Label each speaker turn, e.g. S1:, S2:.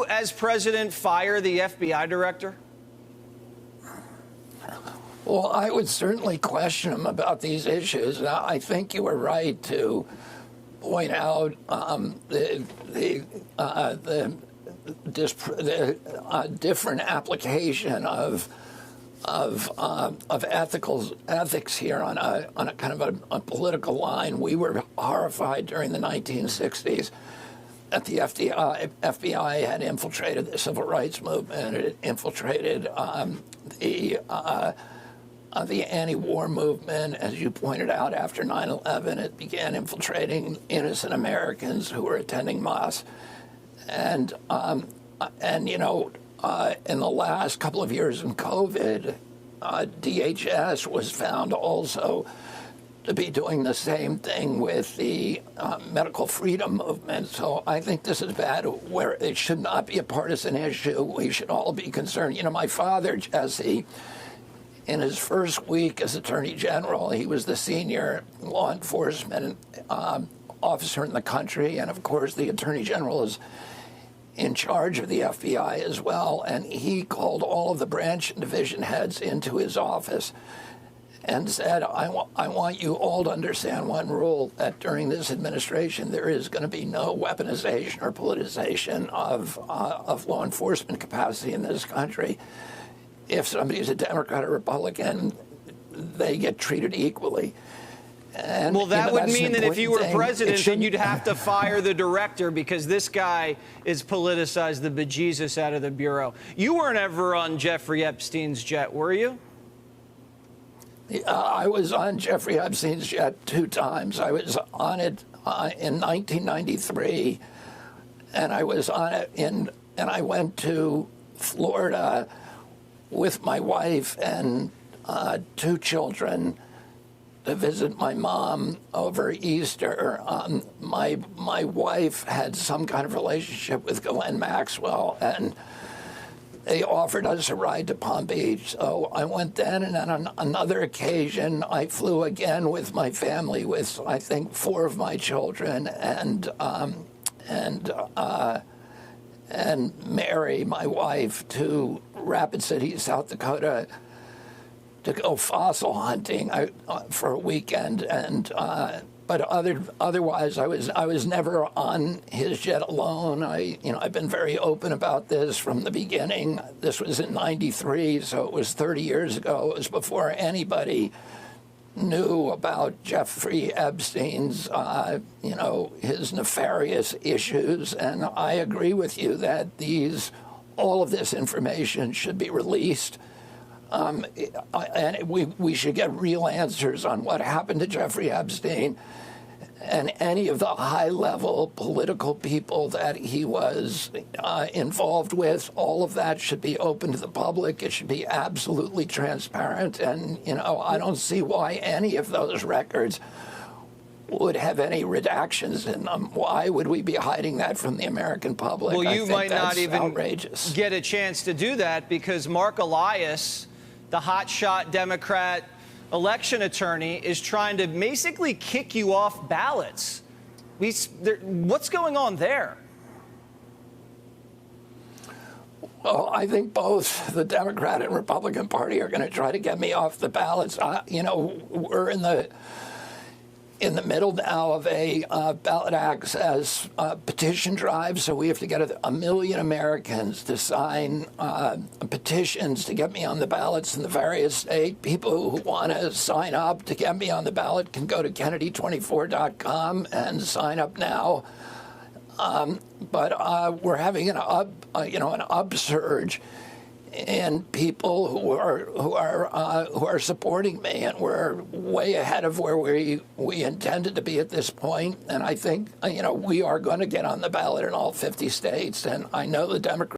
S1: As president, fire the FBI director?
S2: Well, I would certainly question him about these issues. I think you were right to point out the different application of ethics here on a kind of a political line. We were horrified during the 1960s that the FBI had infiltrated the civil rights movement. It infiltrated the anti-war movement. As you pointed out, after 9/11, it began infiltrating innocent Americans who were attending mosques. And you know, in the last couple of years in COVID, DHS was found also to be doing the same thing with the medical freedom movement. So I think this is bad, where it should not be a partisan issue. We should all be concerned. You know, my father, Jesse, in his first week as Attorney General, he was the senior law enforcement officer in the country. And of course, the Attorney General is in charge of the FBI as well. And he called all of the branch and division heads into his office and said, I want you all to understand one rule, that during this administration, there is going to be no weaponization or politicization of law enforcement capacity in this country. If somebody's a Democrat or Republican, they get treated equally. And,
S1: well, that would mean that if you were president, then you'd have to fire the director, because this guy is politicized the bejesus out of the Bureau. You weren't ever on Jeffrey Epstein's jet, were you?
S2: I was on Jeffrey Epstein's jet 2 times. I was on it in 1993, and I was on it and I went to Florida with my wife and 2 children to visit my mom over Easter. My wife had some kind of relationship with Ghislaine Maxwell, and they offered us a ride to Palm Beach. So I went then, and on another occasion, I flew again with my family, with I think 4 of my children, and Mary, my wife, to Rapid City, South Dakota, to go fossil hunting for a weekend. And but otherwise, I was never on his jet alone. I've been very open about this from the beginning. This was in '93, so it was 30 years ago. It was before anybody knew about Jeffrey Epstein's, his nefarious issues. And I agree with you that all of this information should be released. And we should get real answers on what happened to Jeffrey Epstein and any of the high-level political people that he was involved with. All of that should be open to the public. It should be absolutely transparent. And, I don't see why any of those records would have any redactions in them. Why would we be hiding that from the American public?
S1: Well, you might not even
S2: outrageous.
S1: Get a chance to do that, because Mark Elias, the hotshot Democrat election attorney, is trying to basically kick you off ballots. What's going on there?
S2: Well, I think both the Democrat and Republican Party are going to try to get me off the ballots. We're in the middle now of a ballot access petition drive, so we have to get a million Americans to sign petitions to get me on the ballots in the various states. People who want to sign up to get me on the ballot can go to Kennedy24.com and sign up now. But we're having an upsurge in people who are supporting me, and we're way ahead of where we intended to be at this point. And I think we are going to get on the ballot in all 50 states, and I know the Democrats